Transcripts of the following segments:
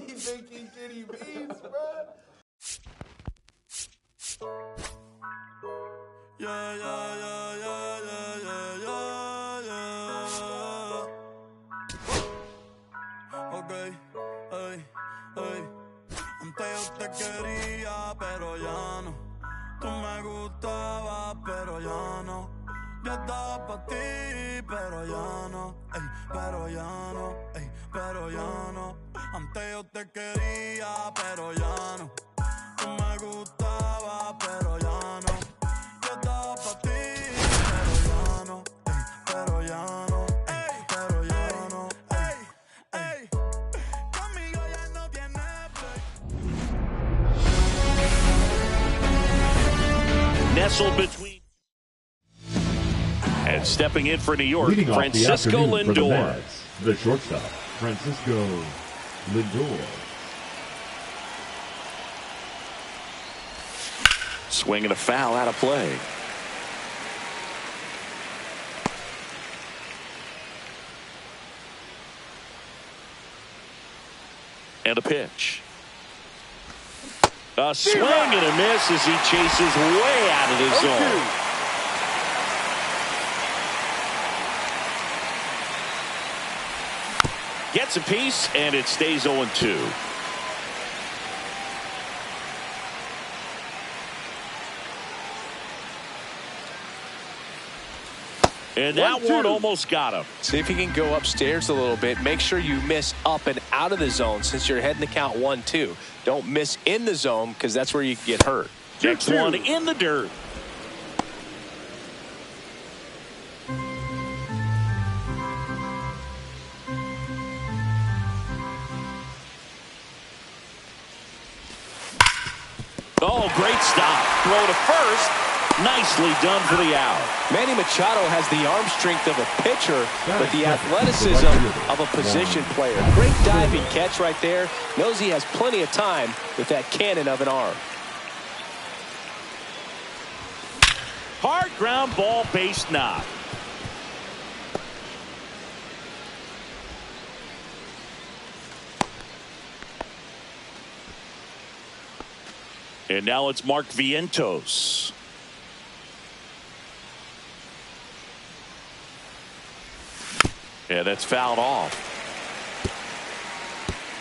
he think he Kenny Beats, bro? Yeah, yeah, yeah, yeah, yeah, yeah, yeah. Okay, hey, hey. Antes yo te quería, pero ya no. Tú me gustabas, pero ya no. Yo estaba pa' ti, pero ya no. Ey, pero ya no, ey, pero ya no. Antes yo te quería, pero ya no. Tú me gustabas, pero ya no. Yo estaba pa' ti, pero ya no. Ey, pero ya no, ey, pero ya no. Ey, ey, conmigo ya no tienes play. Nestled between. And stepping in for New York, Leading Francisco off the afternoon for the Lindor. Mets, the shortstop, Francisco Lindor. Swing and a foul out of play. And a pitch. A swing and a miss as he chases way out of the zone. Gets a piece, and it stays 0-2. And that one almost got him. See if you can go upstairs a little bit. Make sure you miss up and out of the zone since you're heading the count 1-2. Don't miss in the zone because that's where you can get hurt. Next one in the dirt. Oh, great stop. Throw to first. Nicely done for the out. Manny Machado has the arm strength of a pitcher, but the athleticism of a position player. Great diving catch right there. Knows he has plenty of time with that cannon of an arm. Hard ground ball, base knock. And now it's Mark Vientos. Yeah, that's fouled off.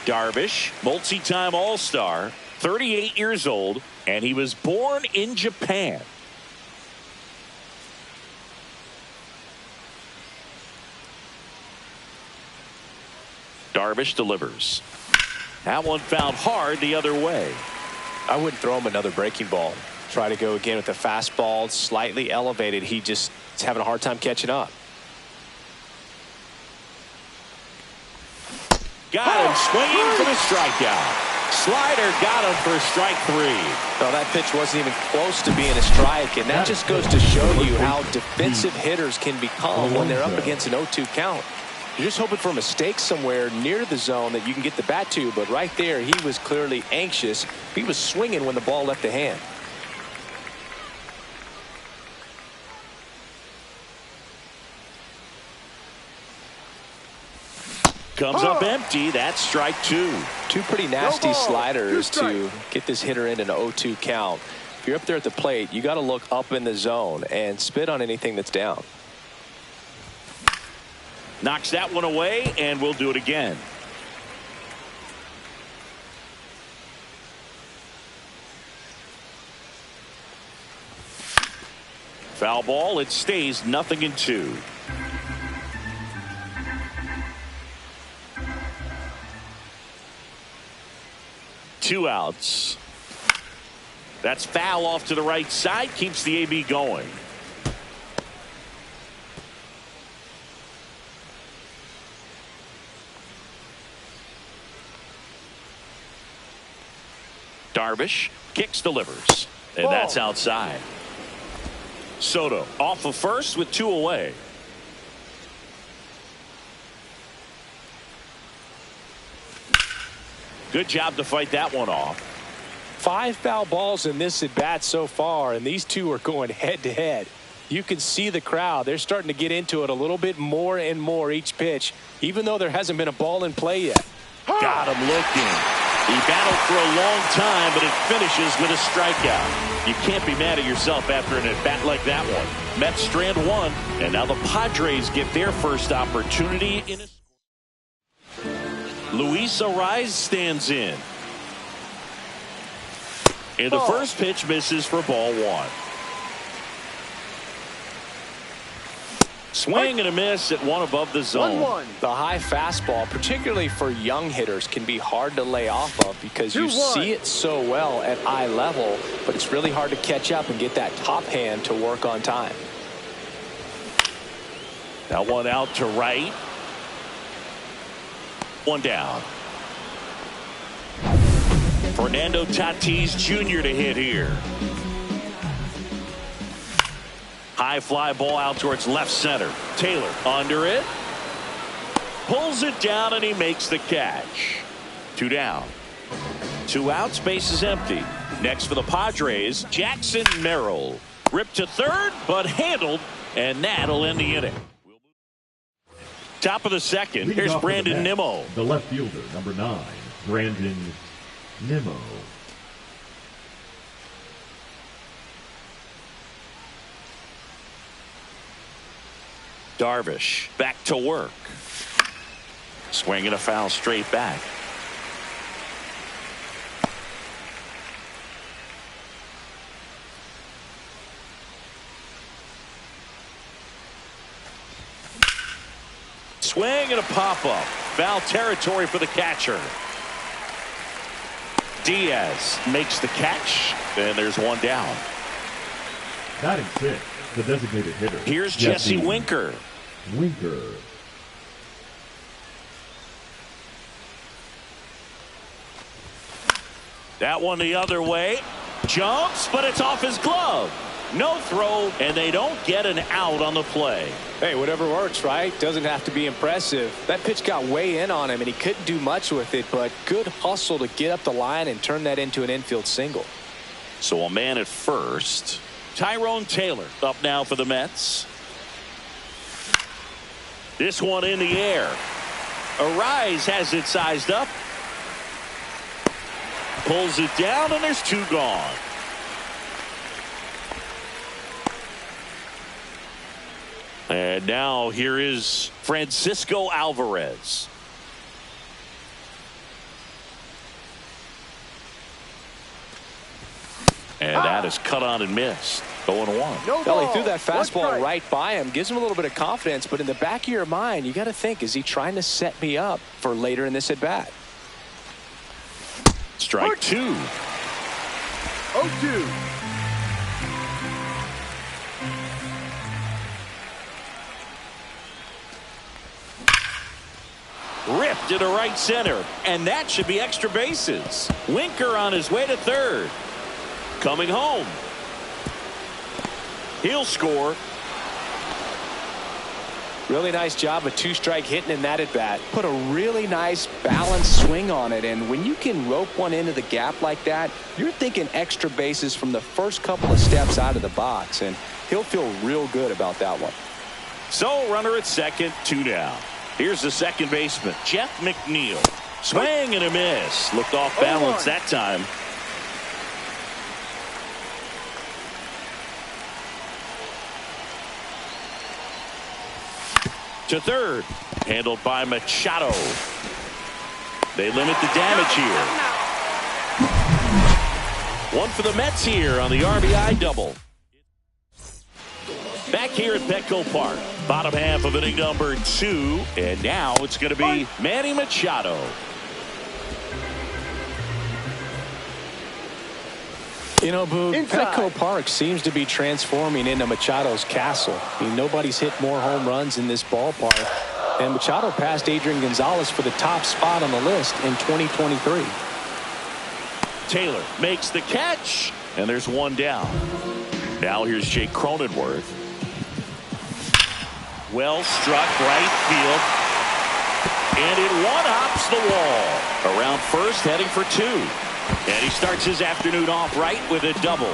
Darvish, multi-time All-Star, 38 years old, and he was born in Japan. Darvish delivers. That one fouled hard the other way. I wouldn't throw him another breaking ball. Try to go again with the fastball, slightly elevated. He just is having a hard time catching up. Got him swinging for the strikeout. Slider got him for strike 3. No, that pitch wasn't even close to being a strike, and that just goes to show you how defensive hitters can become when they're up against an 0-2 count. You're just hoping for a mistake somewhere near the zone that you can get the bat to, but right there he was clearly anxious. He was swinging when the ball left the hand. Comes up empty. That's strike 2. Two pretty nasty sliders to get this hitter in an 0-2 count. If you're up there at the plate, you got to look up in the zone and spit on anything that's down. Knocks that one away, and we'll do it again. Foul ball. It stays 0-2. Two outs. That's foul off to the right side. Keeps the AB going. Darvish kicks, delivers, and that's outside. Soto off of first with 2 away. Good job to fight that one off. 5 foul balls in this at bat so far, and these two are going head to head. You can see the crowd. They're starting to get into it a little bit more and more each pitch, even though there hasn't been a ball in play yet. Got him looking. He battled for a long time, but it finishes with a strikeout. You can't be mad at yourself after an at-bat like that one. Mets strand one, and now the Padres get their first opportunity in a... Luis Ariz stands in. And the first pitch misses for ball one. Swing and a miss at one above the zone. 1-1. The high fastball, particularly for young hitters, can be hard to lay off of because you see it so well at eye level, but it's really hard to catch up and get that top hand to work on time. That one out to right. One down. Fernando Tatis Jr. to hit here. High fly ball out towards left center. Taylor under it. Pulls it down and he makes the catch. Two down. Two outs, base is empty. Next for the Padres, Jackson Merrill. Ripped to third, but handled, and that'll end the inning. Top of the second, here's Brandon Nimmo. The left fielder, number 9, Brandon Nimmo. Darvish back to work. Swinging a foul straight back. Swing and a pop-up. Foul territory for the catcher. Diaz makes the catch, and there's one down. Batting 6, the designated hitter. Here's Jesse Winker. Winker. That one the other way. Jumps, but it's off his glove. No throw, and they don't get an out on the play. Hey, whatever works, right? Doesn't have to be impressive. That pitch got way in on him, and he couldn't do much with it, but good hustle to get up the line and turn that into an infield single. So a man at first. Tyrone Taylor up now for the Mets. This one in the air. Ariz has it sized up. Pulls it down, and there's two gone. And now here is Francisco Alvarez. And that is cut on and missed. 0-1. Well, he threw that fastball right by him. Gives him a little bit of confidence, but in the back of your mind, you got to think, is he trying to set me up for later in this at-bat? Strike two. 0-2. Ripped into right center, and that should be extra bases. Winker on his way to third. Coming home. He'll score. Really nice job of two-strike hitting in that at-bat. Put a really nice balanced swing on it, and when you can rope one into the gap like that, you're thinking extra bases from the first couple of steps out of the box, and he'll feel real good about that one. So runner at second, two down. Here's the second baseman, Jeff McNeil. Swing and a miss. Looked off balance that time. To third. Handled by Machado. They limit the damage here. One for the Mets here on the RBI double. Back here at Petco Park. Bottom half of inning number 2. And now it's going to be Manny Machado. You know, Boog, Petco Park seems to be transforming into Machado's castle. I mean, nobody's hit more home runs in this ballpark. And Machado passed Adrian Gonzalez for the top spot on the list in 2023. Taylor makes the catch, and there's one down. Now here's Jake Cronenworth. Well struck right field. And it one-hops the wall. Around first, heading for two. And he starts his afternoon off right with a double.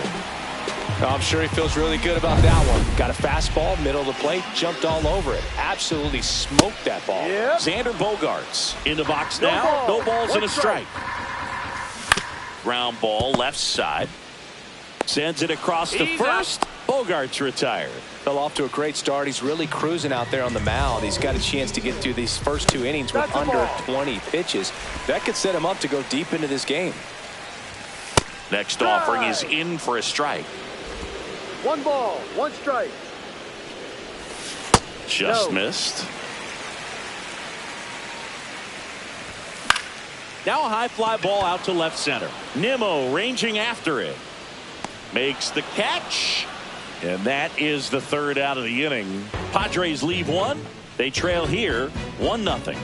Oh, I'm sure he feels really good about that one. Got a fastball, middle of the plate, jumped all over it. Absolutely smoked that ball. Yep. Xander Bogaerts in the box now. No balls and a strike. Ground ball left side. Sends it across to first. Bogaerts retired. Fell off to a great start. He's really cruising out there on the mound. He's got a chance to get through these first 2 innings with under 20 pitches. That could set him up to go deep into this game. Next offering is in for a strike. 1 ball, 1 strike. Just missed. Now a high fly ball out to left center. Nimmo ranging after it. Makes the catch. And that is the 3rd out of the inning. Padres leave 1. They trail here 1-0.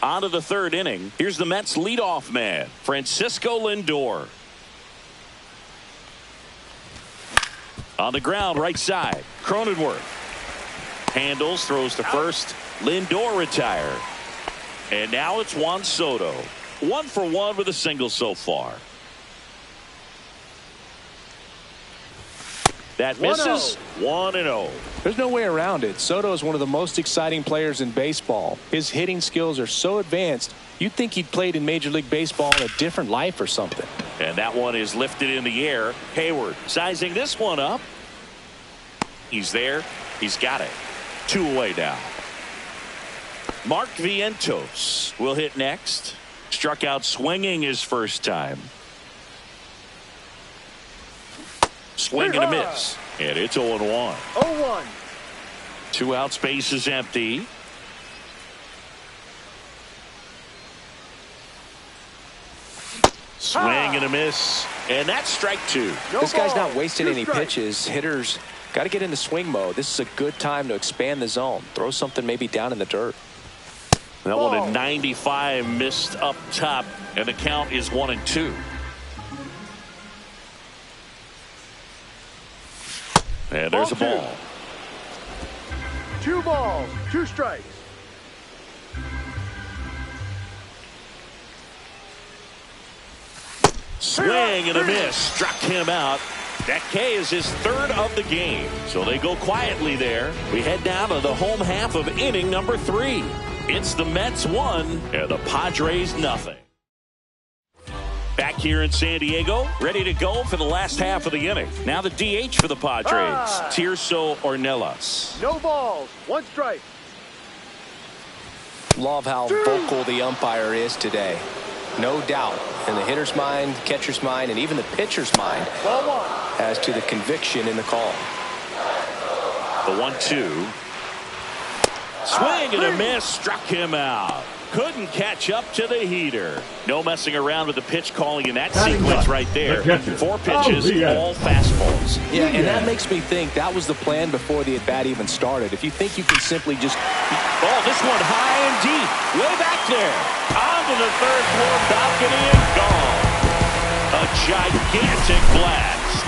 On to the 3rd inning. Here's the Mets leadoff man, Francisco Lindor. On the ground, right side, Cronenworth. Handles, throws to first. Lindor retired. And now it's Juan Soto. 1 for 1 with a single so far. That misses. 1-0. There's no way around it. Soto is one of the most exciting players in baseball. His hitting skills are so advanced, you'd think he'd played in Major League Baseball in a different life or something. And that one is lifted in the air. Hayward sizing this one up. He's there. He's got it. 2 away now. Mark Vientos will hit next. Struck out swinging his first time. Swing and a miss. And it's 0-1. 0-1. 2 outs, base is empty. Swing and a miss. And that's strike 2. This guy's not wasting any pitches. Hitters got to get into swing mode. This is a good time to expand the zone. Throw something maybe down in the dirt. That one at 95 missed up top. And the count is 1-2. And there's a ball. 2 balls, 2 strikes. Swing and a miss. Struck him out. That K is his 3rd of the game. So they go quietly there. We head down to the home half of inning number 3. It's the Mets 1 and the Padres 0. Back here in San Diego, ready to go for the last half of the inning. Now the DH for the Padres, Tirso Ornelas. No balls, 1 strike. Love how vocal the umpire is today. No doubt in the hitter's mind, catcher's mind, and even the pitcher's mind as to the conviction in the call. The 1-2. Swing and a miss. Struck him out. Couldn't catch up to the heater. No messing around with the pitch calling in that sequence right there. 4 pitches, all fastballs. Yeah, and that makes me think that was the plan before the at-bat even started. If you think you can simply just... Oh, this one high and deep. Way back there. Onto the 3rd floor balcony and gone. A gigantic blast.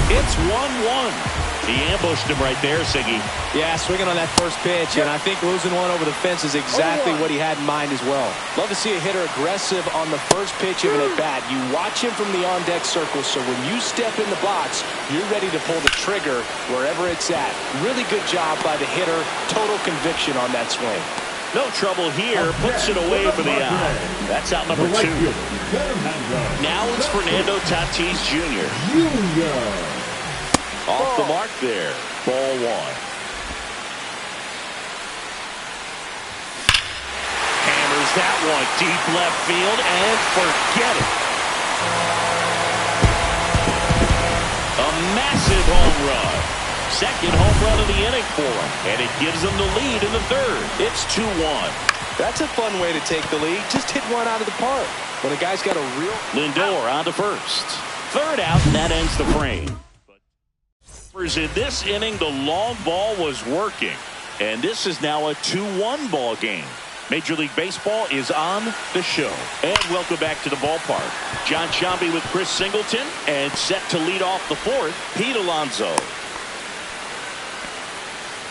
It's 1-1. He ambushed him right there, Siggy. Yeah, swinging on that first pitch, and I think losing one over the fence is exactly what he had in mind as well. Love to see a hitter aggressive on the first pitch of an at-bat. You watch him from the on-deck circle, so when you step in the box, you're ready to pull the trigger wherever it's at. Really good job by the hitter. Total conviction on that swing. No trouble here. Puts it away for the out. That's out number 2. Now it's Fernando Tatis Jr. Off the mark there. Ball 1. Hammers that one deep left field and forget it. A massive home run. 2nd home run of the inning for him. And it gives them the lead in the 3rd. It's 2-1. That's a fun way to take the lead. Just hit one out of the park. When a guy's got a real... Lindor on to first. 3rd out, and that ends the frame. In this inning, the long ball was working, and this is now a 2-1 ball game. Major League Baseball is on the show. And welcome back to the ballpark. John Sciambi with Chris Singleton, and set to lead off the 4th, Pete Alonso.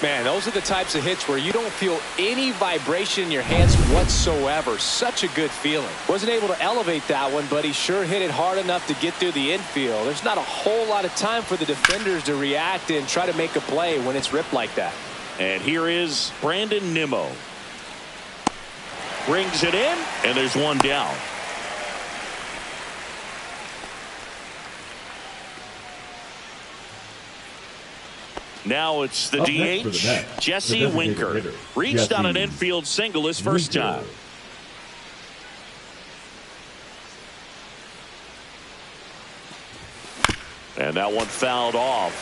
Man, those are the types of hits where you don't feel any vibration in your hands whatsoever. Such a good feeling. Wasn't able to elevate that one, but he sure hit it hard enough to get through the infield. There's not a whole lot of time for the defenders to react and try to make a play when it's ripped like that. And here is Brandon Nimmo. Brings it in, and there's one down. Now it's the DH, Jesse Winker. Reached on an infield single his first time. And that one fouled off.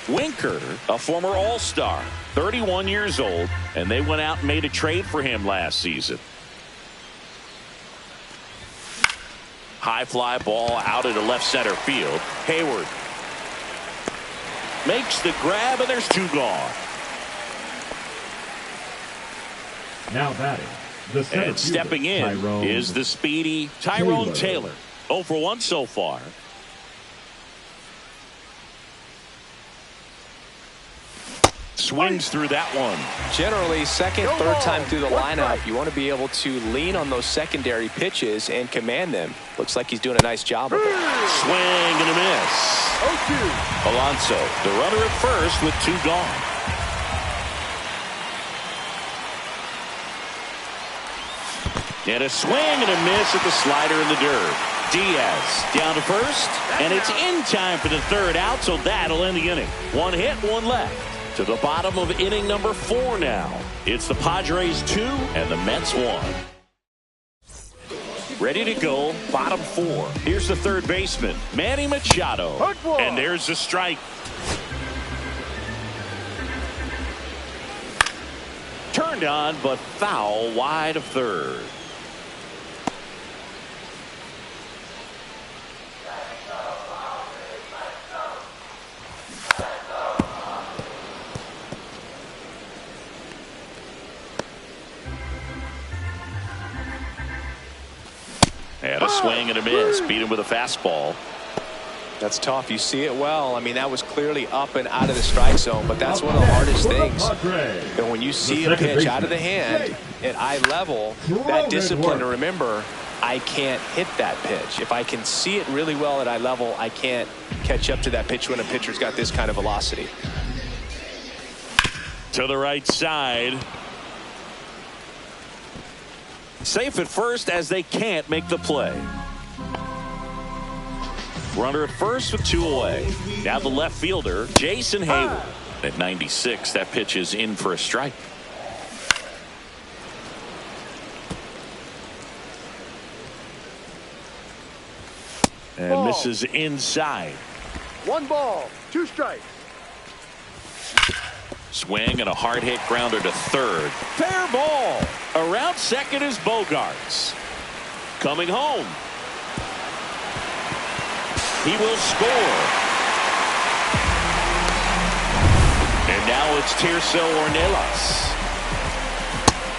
Winker, a former All-Star, 31 years old, and they went out and made a trade for him last season. High fly ball out into left center field. Hayward makes the grab, and there's two gone. Now batting, the center and stepping in is the speedy Tyrone Taylor. 0 for 1 so far. Swings through that one. Generally, second, third time through the lineup, you want to be able to lean on those secondary pitches and command them. Looks like he's doing a nice job of it. Swing and a miss. 0-2. Alonso, the runner at first with two gone. And a swing and a miss at the slider in the dirt. Diaz down to first, and it's in time for the third out, so that'll end the inning. One hit, one left. To the bottom of inning number 4 now. It's the Padres 2 and the Mets 1. Ready to go, bottom 4. Here's the third baseman, Manny Machado. And there's the strike. Turned on, but foul wide of third. And a swing and a miss. Beat him with a fastball. That's tough. You see it well. I mean, that was clearly up and out of the strike zone, but that's one of the hardest things. And when you see a pitch out of the hand at eye level, that discipline to remember, I can't hit that pitch. If I can see it really well at eye level, I can't catch up to that pitch when a pitcher's got this kind of velocity. To the right side. Safe at first as they can't make the play. Runner at first with 2 away. Now the left fielder, Jason Hayward. At 96, that pitch is in for a strike. And misses inside. 1 ball, 2 strikes. Swing and a hard hit grounder to third. Fair ball. Around second is Bogarts. Coming home. He will score. And now it's Tirso Ornelas.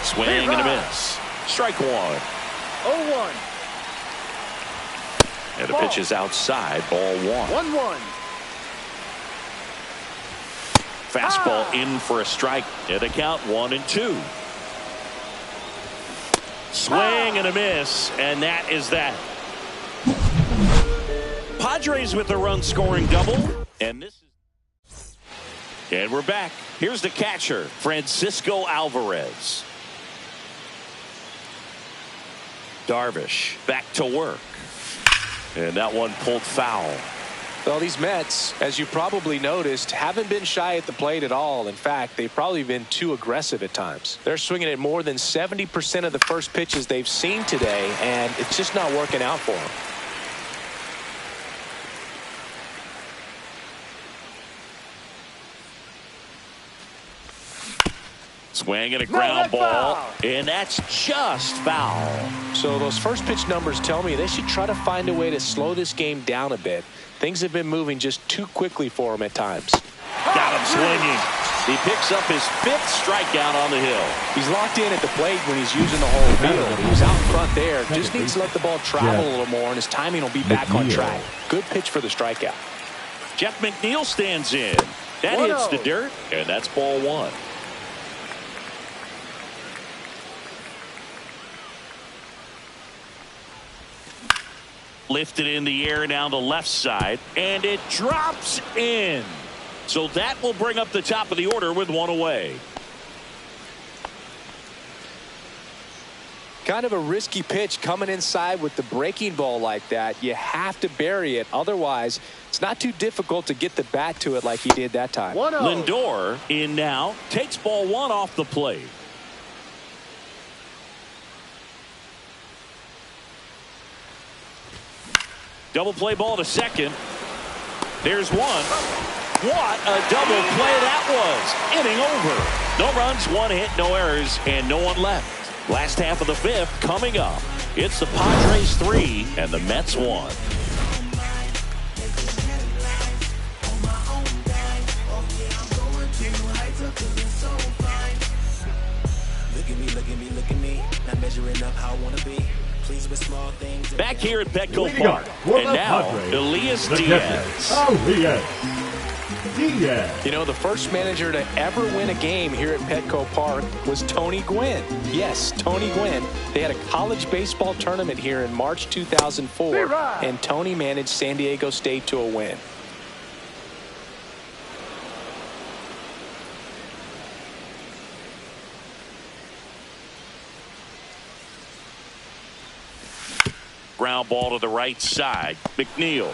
Swing and a miss. Strike 1. 0-1. And the pitch is outside. Ball 1. 1-1. Fastball in for a strike. And the count 1-2. Swing and a miss, and that is that. Padres with a run scoring double, and we're back. Here's the catcher, Francisco Alvarez. Darvish back to work, and that one pulled foul. Well, these Mets, as you probably noticed, haven't been shy at the plate at all. In fact, they've probably been too aggressive at times. They're swinging at more than 70% of the first pitches they've seen today, and it's just not working out for them. Swing and a ground ball, and that's just foul. So those first pitch numbers tell me they should try to find a way to slow this game down a bit. Things have been moving just too quickly for him at times. Got him swinging. He picks up his 5th strikeout on the hill. He's locked in at the plate when he's using the whole field. He was out front there. Just needs to let the ball travel a little more, and his timing will be back on track. Good pitch for the strikeout. Jeff McNeil stands in. That hits the dirt, and that's ball one. Lifted in the air down the left side, and it drops in. So that will bring up the top of the order with one away. Kind of a risky pitch coming inside with the breaking ball like that. You have to bury it. Otherwise, it's not too difficult to get the bat to it like he did that time. Lindor in now, takes ball one off the plate. Double play ball to second. There's one. What a double play that was. Inning over. No runs, one hit, no errors, and no one left. Last half of the fifth coming up. It's the Padres 3 and the Mets 1. Back here at Petco Park. And now, Elias Diaz. You know, the first manager to ever win a game here at Petco Park was Tony Gwynn. Yes, Tony Gwynn. They had a college baseball tournament here in March 2004, and Tony managed San Diego State to a win. Ground ball to the right side. McNeil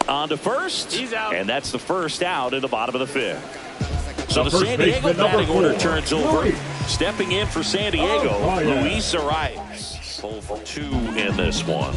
on to first. He's out. And that's the first out in the bottom of the fifth. So the San Diego batting order turns over. Stepping in for San Diego, Luis Arias. 0 for 2 in this one.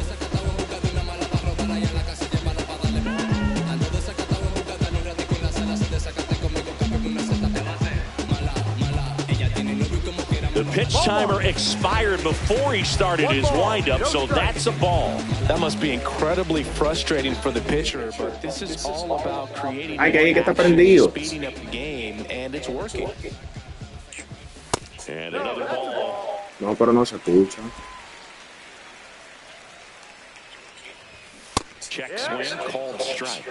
The pitch timer expired before he started his windup, so that's a ball. That must be incredibly frustrating for the pitcher, but this is all about creating speeding up the game, and it's working. And another ball. No, pero no se escucha. Check swing, called strike.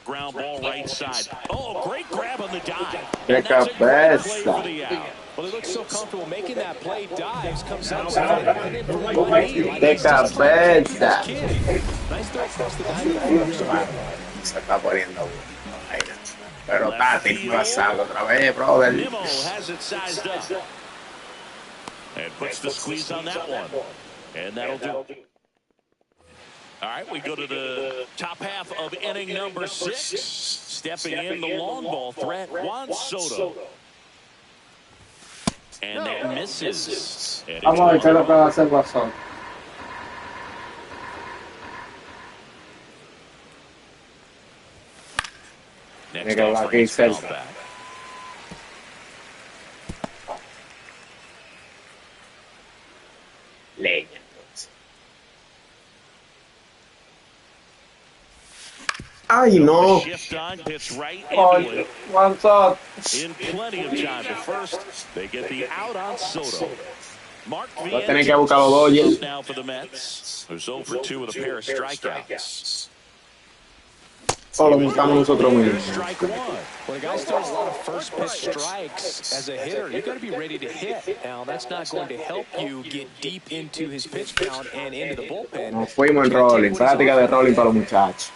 Ground ball right side. Oh, great grab on the dive. ¡Qué cabeza! Well, he looks so comfortable making that play. Dives, comes outside. ¡Qué cabeza! Nice throw across the dive. Se está poniendo aire. Pero Tati pasado otra vez, brother. Nimmo has it sized up. And puts the squeeze on that one. And that'll do. All right, we go to the top half of inning number 6. Stepping in the long ball threat, Juan Soto. And that misses. Vamos a ver qué es lo que va a hacer Guasón. Next offering is fouled back. Leña. Ay, no. Shift on, pitch right into it. What's up? In plenty of time to first. They get the out on Soto. Mark Va a tener que buscar los Dodgers. now for the Mets. Who's 0 for 2 with a pair of strikeouts. O lo buscamos nosotros mismos. Strike one. When a guy throws a lot of first pitch strikes as a hitter, you got to be ready to hit. Now, that's not going to help you get deep into his pitch count and into the bullpen. Nos fuimos en rolling. Práctica de rolling para los muchachos.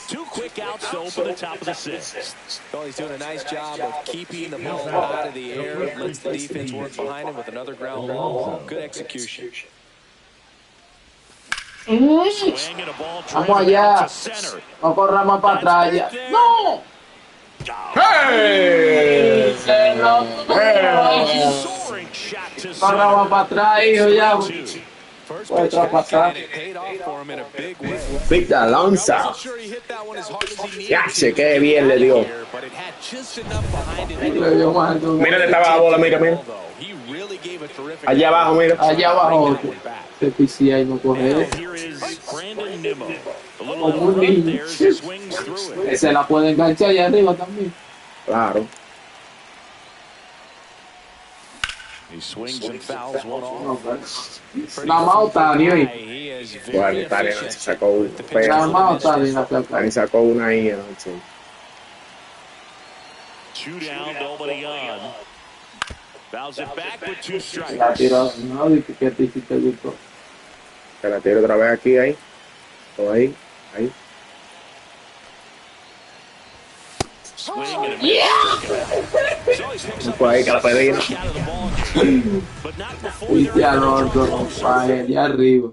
2 quick outs to open the top of the 6th. Well, he's doing a nice job of keeping the ball out of the air. Lets the defense work behind him with another ground ball. Good execution. Swing and a ball Vamos allá. to center. No corramos para atrás ya. ¡No! ¡Hey! Soaring shot to Corramos para atrás, hijo, ya. First Puede pitch traspasar. and it paid off for him in a big way. Victor Alonso. Wasn't sure he hit that one as hard as he needed Ya to sé qué bien le dio. here, but it had just enough behind it. Le dio más. Mira dónde estaba la bola, mira, mira. He really gave a terrific Allá abajo, mira. Allá abajo. that one back. Este PCI no coge. Now here is Brandon Nimmo. A little Como un left niño. there as he swings through it. Se la puede enganchar allá arriba también. Claro. He swings and fouls one No, off. nada más Otani hoy. Bueno, Italia se sacó un Nada más Otani la saca. Otani sacó una ahí anoche. 2 down, nobody on. Fouls it back with 2 strikes. La tiró, no, dice que a ti sí te gustó. Se la tiro otra vez aquí, ahí. O ahí, ahí. Swing and a miss. No fue ahí que la pedí. But not before Y they're ya in no, the no, close. allá arriba.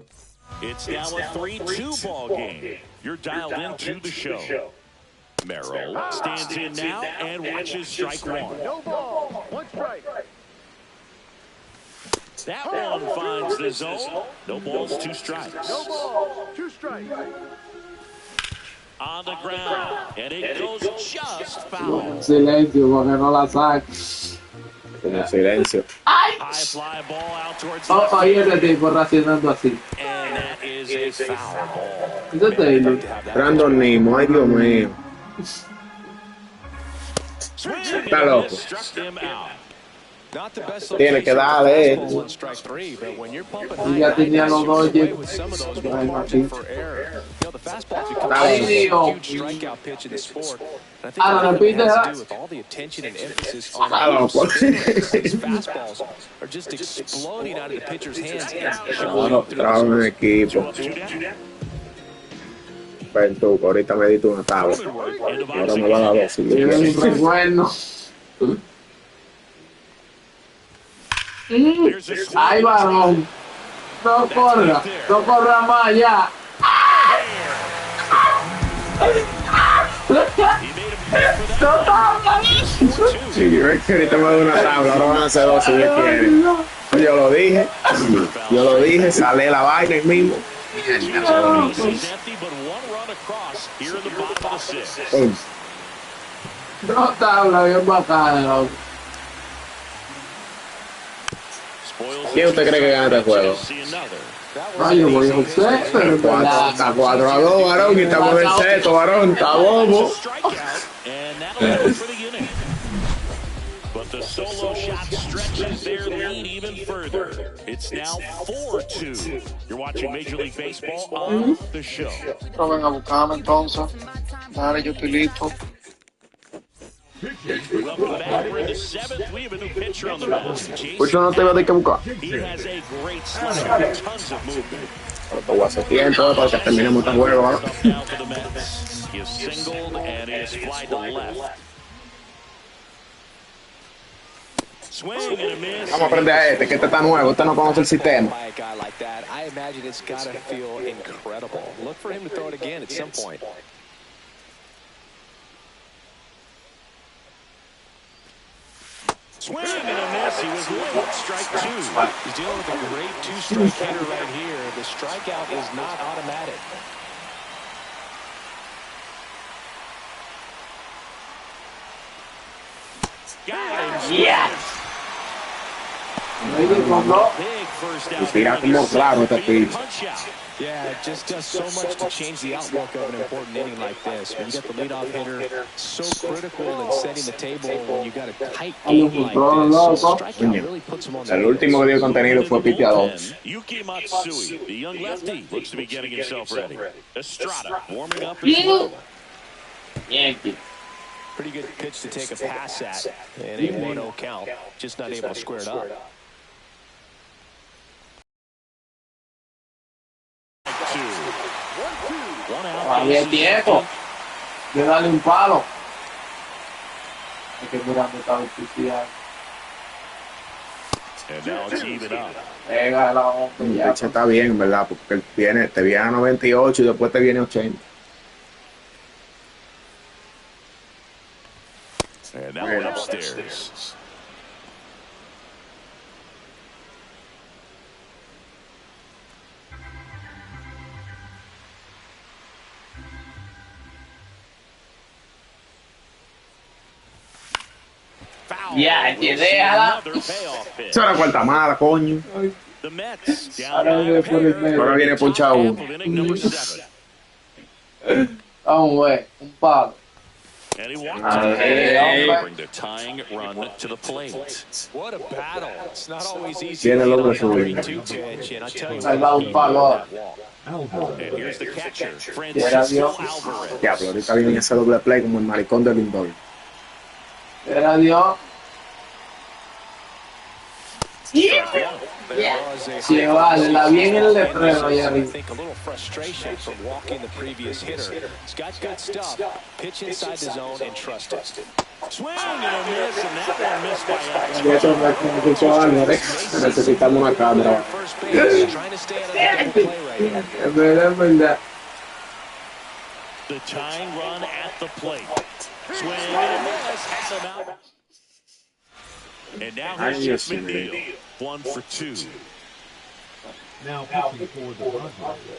It's now a 3-2 ball game. You're dialed into the show. Merrill stands in now and watches strike one. No ball. 1 strike. That one finds the zone. No balls, 2 strikes. No ball. 2 strikes. On the ground, and it goes just foul. Silencio, porque no la saca. Como silencio. High fly ball out towards Oh, left ahí field, el tipo reaccionando así. and that is a foul ball. Eso es Taylor. Brandon Nimo, ay Dios mío. Swing and Está a loco. miss, struck him out. Not the best Tiene que location for darle. fastball on strike 3, but when you're pumping Y ya high, tenía los dos away with some of those with Ay, margin machín. for error. You know, the fastball's become Ay, a Dios. huge strikeout pitch in the sport. And I think Ah, a lot of it repite, has ah. to do with all the attention and emphasis on Ah, loco. these fastballs are just exploding out of the pitcher's hands and Claro, showing trabajo en through equipo. 2 down. Pentuco, ahorita me diste una tabla. Into box Ahora me va a dar again. dos. si Tiene Dios un quiere. recuerdo. There's a swing. Ay, varón. No corra más ya. He made him pay for that. No tabla. Sí, ves que ahorita me da una tabla. Ahora van a hacer dos si Dios quiere. Yo lo dije. Yo lo dije. Sale la vaina el mismo. Bases empty, but 1 run across here in the bottom of the 6th. Pum. No tabla, bien bacana, loco. Spoils ¿Quién usted cree que gana este juego? see another. No, yo voy a usted, pero en verdad. Está 4-2, varón. Y estamos en el seto, varón. Está bobo. Strikeout, and that'll do it for the inning. But the solo shot stretches their lead even further. It's now 4-2. You're watching Major League Baseball on the show. No ven a buscarme entonces. Dale, yo estoy listo. Welcome back. We're in the 7th. We have a new pitcher on the mound. Pues yo no te voy a tener que buscar. He has a great slider, tons of movement. Pero te voy a hacer tiempo para que terminemos este juego, varón. Up now for the Mets. He is singled and he is fly to left. Swing and a miss. Vamos a aprender a este, que este está nuevo. Este no conoce el sistema. by a guy like that. I imagine it's got to feel incredible. Look for him to throw it again at some point. Swing and a miss. He was late. Strike 2. He's dealing with a great two-strike hitter right here. The strikeout is not automatic. Got him. Yes. Ahí le compró. Big first Y out. tira como claro este pitch. Punch out. Yeah, it just does so much to change the outlook of an important inning like this. When you got the leadoff hitter, so critical in setting the table when you got a tight game like this. So strikeout really puts him on the El último que dio contenido fue piteador. Yuki Matsui, the young lefty, looks to be getting himself ready. Estrada warming up as well. Yankee. pretty good pitch to take a pass at in a 1-0 count. Just not able to square it up. Había tiempo de darle un palo. Hay que mirar de esta electricidad. And now it's even up. Pega la onda. El Ya. pitch está bien, ¿verdad? Porque él te viene a 98 y después te viene 80. And now we're upstairs. Foul. Ya, We'll see déjala. another payoff pitch. Esa es la cuarta mala, coño. The Mets down Ahora by viene a por el pair. medio. Ahora viene ponchado Half uno. of inning number 7. Vamos a ver, un palo. And he walked Hey, to bring the tying run to the plate. What a battle. It's not always easy Tiene to el hit hombre on subido. a 3-2 pitch, and I tell you ahí va what, un he palo nailed ahora. that walk. And here's the catcher, Era Francisco Dios. Alvarez. Diablo, ahorita viene ese doble play como el maricón de Lindor. Era Dios. Sí, vale, la vi en el letrero ahí I arriba. think a little frustration from walking the previous hitter. He's got good stuff. Pitch inside the zone and trust it. Swing and a miss, and that one missed by Alex. Y eso me escuchó Álvarez. Necesitamos una cámara. First base, trying to stay out of the double play right here. Es verdad, es verdad. The tying run at the plate. Swing and a miss. Has him out. And now Ay, here's Dios Chip mío. McNeil. 1 for 2. Now pitching for the Padres.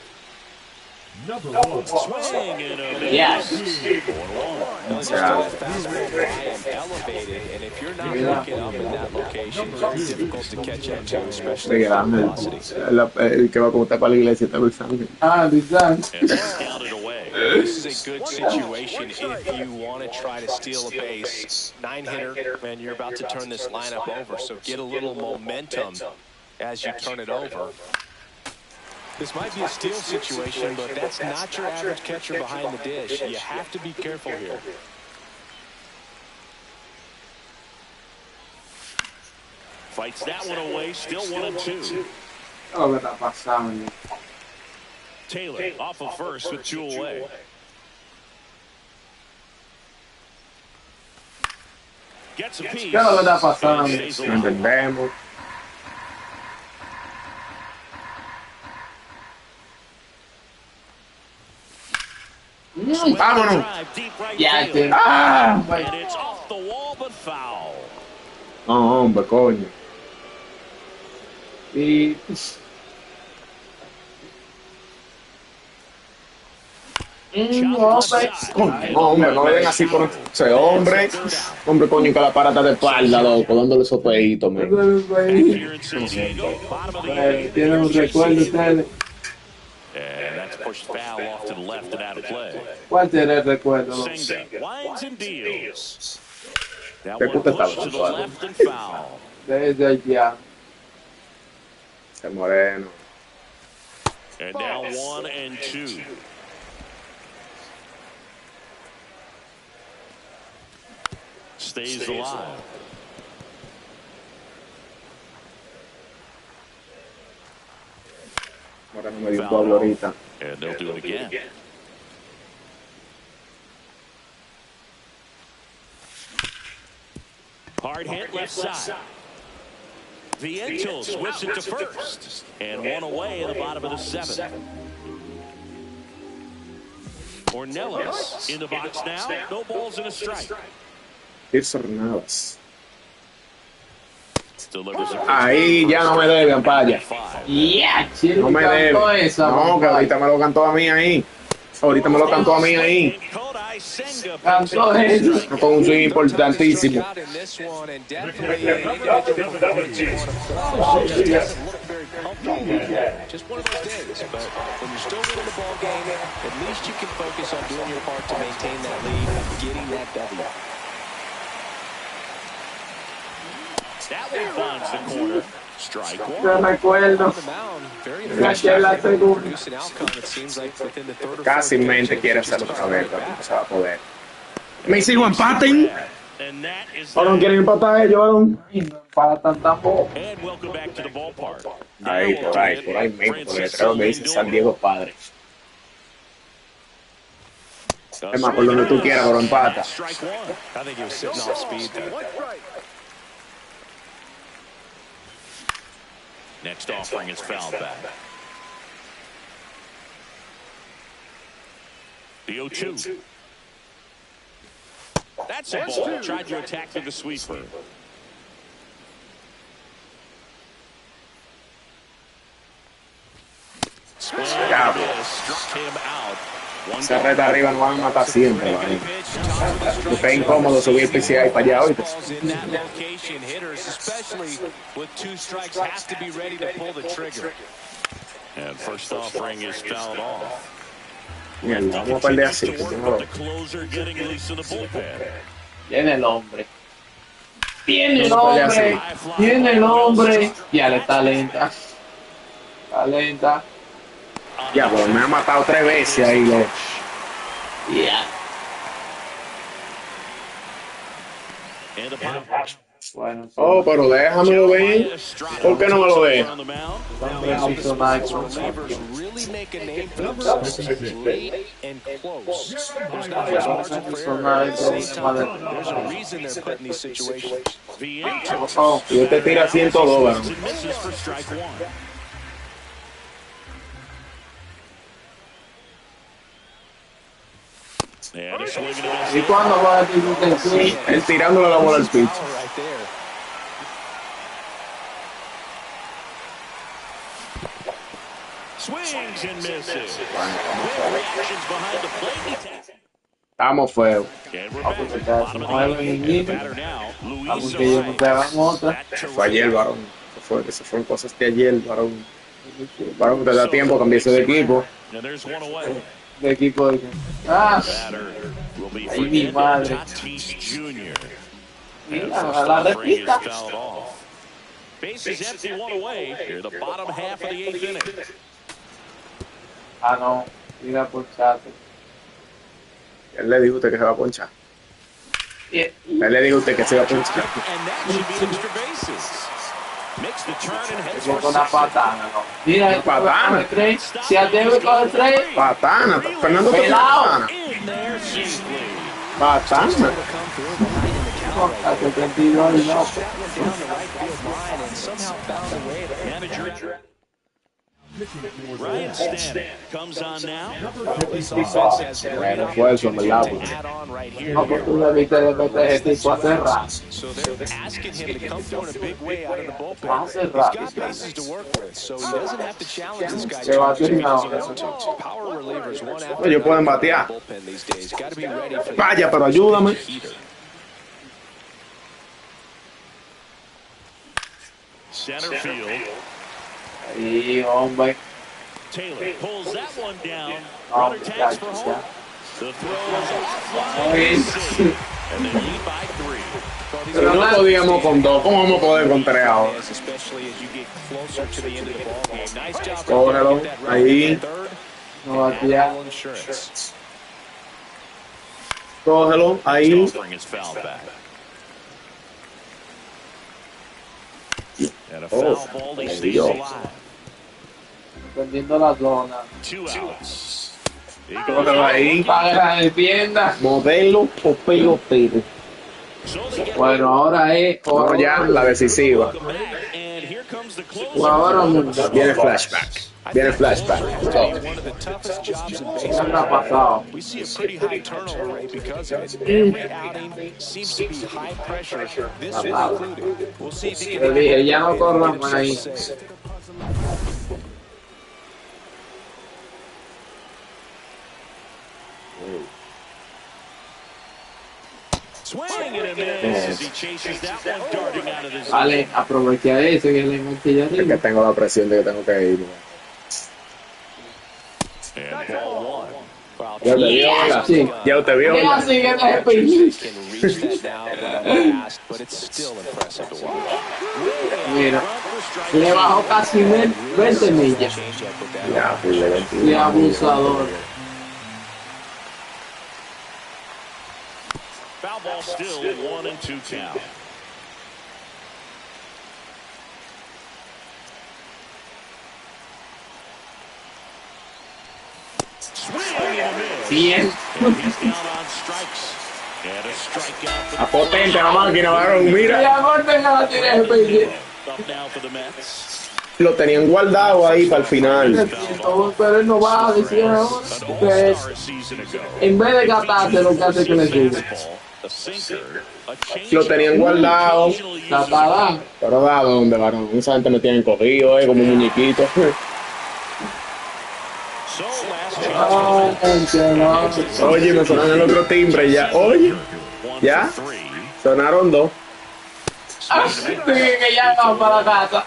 Number 1. Swing and a miss. Yes. 1-1. Just let fastball fly and elevate it, and if you're not looking up in that location, very difficult to catch up to, especially at velocity. El que va como está para la iglesia está Luis Ah, Lizán. And that's counted away. This is a good situation if you want to try to steal a base. 9-hitter, and you're about to turn this lineup over, so get a little momentum as you turn it over. This might be a steal situation, but that's not your average catcher behind the dish. You have to be careful here. Fights that one away. Still 1-2. Oh, ¿qué está pasando? Taylor off of first with 2 away. Gets a piece. ¿Qué es lo que está pasando? Stays No alive. entendemos. Vámonos. Drive deep right Ya, field. ¡Ah! And it's off the wall, but foul. No, hombre, coño. Y hombre. No, hombre, no le den así con ese hombre. Hombre, coño, que la parata de espalda, loco, dándole esos peitos, man. Here in San Diego, bottom of the eighth. Tiene un recuerdo ustedes. And that's pushed foul off to the left and out of play. ¿Cuál tiene el recuerdo? Senga winds and deals. That ¿Qué one puta estaba pushed to the pasando? left and foul. Desde allá. El moreno. And now 1-2. Stays alive. Moreno me dio un doble ahorita. And they'll do it again. Hard hit left side. Vientos whips it to first. And 1 away in the bottom of the 7th. Ornelas in the box now. No balls and a strike. Tirso Renavas. Delivers a Ahí ya no me deben, paya. Ya, chico, No me deben. cantó esa. No, que ahorita me lo cantó a mí ahí. Ahorita me lo cantó a mí ahí. Cantó eso. Con un swing importantísimo. Just one of those days, but when you're still winning the ball game, at least you can focus on doing your part to maintain that lead and getting that W. That one finds the corner. Strike Yo one. recuerdo. On the mound, very Caché la segunda. produce an outcome, it seems like within the third or Casi fourth mente pitch, quiere just hacerlo otra vez, trying pero to no se va a poder. Mis hijos empaten. And that is ¿O no quieren empatar ellos, varón? Para tanta poco. And welcome back to the ballpark. Ahí, por ahí mismo, por detrás donde dice San Diego Padre. Es más, por donde tú quieras, pero empata. Strike one. I think he was sitting off speed there. One strike. Next offering is fouled back. The 0-2. That's a ball. Tried to attack with the sweeper. Swing and a miss. Struck him out. Esa reta arriba no van a matar siempre, varón. Porque es incómodo subir PCI para allá ahorita. Balls in that location, hitters, especially with 2 strikes, have to be ready to pull the trigger. And first offering is fouled off. Mierda, vamos a perder así. Tiene el hombre. Tiene el hombre. Tiene el hombre. Ya le está lenta. Está lenta. Ya, pues me ha matado 3 veces ahí, loco. Ya. Bueno, Oh, pero déjamelo ver. ¿Por qué no me lo deja? no hizo nada con Really make a name for themselves late and close. There's not much margin for error. At the same time, there's a reason they're put in these situations. Y usted tira 102, ¿verdad? ¿Y cuándo va a decir Sí, él tirándole la bola al pitch. Swings and misses. Reactions behind the plate. Estamos feos. Porque ellos no te hagan otra. Fue ayer, varón. Se fueron cosas de ayer, varón. Varón, te da tiempo, cambiarse de equipo. De equipo de... Ah, ay mi madre. Mira, la repita. Bases empty, one away. Here, the bottom half of the 8th inning. Ah, no. Mira por chat. Él le dijo a usted que se va a ponchar. Él le dijo a usted que se va a ponchar. Eso es una patana, ¿no? Mira, patana. Si al debe coger 3. Patana. Fernando te patana. Patana. A 72 y no. Ryan Stanton comes on now. Bueno, fue eso, ¿verdad? No, porque tú debiste de meter ese tipo a cerrar. So they're asking him to come through in a big way out of the bullpen. A He's cerrar. got bases to work with, so he doesn't have to challenge this guy. Se va a terminar. Power relievers one after Ellos pueden batear. bullpen these days. Got to be ready for the Vaya, pero ayúdame. Center field. Ahí, hombre. Taylor pulls that one down. Oh, Runner tags for home. The throw is offline. Ahí. And they lead by 3. Si no podíamos con 2, ¿cómo vamos a poder con 3 ahora? especially as you get closer to the end of the ball game. Nice job. Cógelo, ahí. No batea. Cógelo, ahí. Bring his foul back. And a foul ball, he stays alive. Perdiendo la zona. 2 outs. Cógelo ahí. Para que la defienda. Modelo o pelotero. Bueno, ahora es. Ahora ya la decisiva. And here comes the closer. Ahora Viene flashback. Viene flashback. One of the toughest jobs in se baseball. ha pasado. We see a pretty high turnover rate because of it. Every outing seems to be high pressure. This one included. We'll see if he Le can dije, ya no corran más ahí. Swing and a miss as he chases that one darting out of the zone. Vale, aprovecha eso y le mete ya Es que arriba. tengo la presión de que tengo que ir. And ball 1. Ya te vio, ¿verdad? Sí. Ya usted vio, Mira, ¿verdad? sigue en el pinche. can reach that now when fast, but it's still impressive to watch. Mira, le bajó casi 20 millas. Changeup with that. Ya, pues le 21. Qué abusador. Foul ball still 1-2 count. Swing and a miss. Bien. And he's down on strikes. And a strikeout for A potente la máquina, varón. Y Mira, la corte que la tiene el pinche. up now for the Mets. lo tenían guardado ahí para el final. Pero él no va a decir ahora An que all-star a season ago. en vez de gastarse lo que hace que le sube. Fastball, a sinker, a change. Lo tenían guardado. La parada. Pero da dónde, varón. Esa gente me tienen cogido, como un muñequito. So last chance. Ay, que no. Oye, me sonaron el otro timbre ya. Oye, ya. Sonaron 2. Sí, que ya vamos para la casa.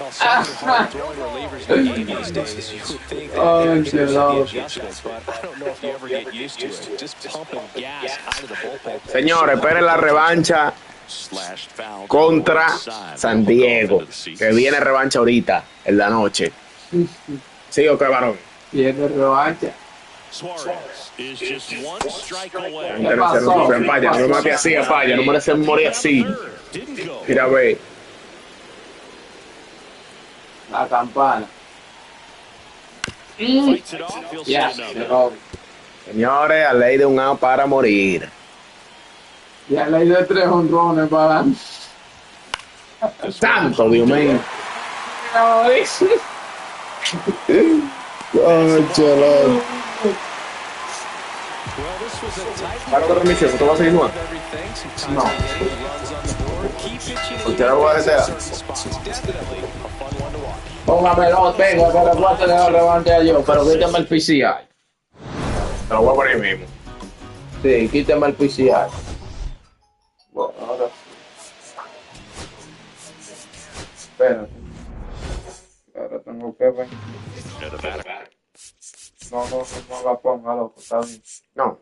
Throwing relievers in the game these days, you would think that Oh, they're just no. adjustment, but I don't know if you ever get used to it. Just pumping gas out of the bullpen. Señores, esperen la revancha contra San Diego, que viene revancha ahorita, en la noche. ¿Sí o qué, varón? Viene revancha. Suarez is just one strike away. ¿Qué pasó? Empaya, no me mate así, Empaya, no merece morir así. Didn't go. Mira, ve. La campana. Fights it off. He'll Ya, say se another. robó. Señores, a ley de un out para morir. Ya le dio 3 honrones para. Tanto, Dios mío. No, dice. Cónchale. Well, this was a tight Para la transmisión, ¿tú vas a seguir jugando? everything. Sometimes No. getting runs on the board. Keep pitching ¿Por qué no voy a hacer? certain spots. Definitely a fun one to watch. Póngamelo, tengo que después te la revancha yo, pero quítame el PCI. Te lo voy a poner ahí mismo. Sí, quítame el PCI. Bueno, ahora. Espérate. Ahora tengo que ver. No la ponga, loco, está bien. No.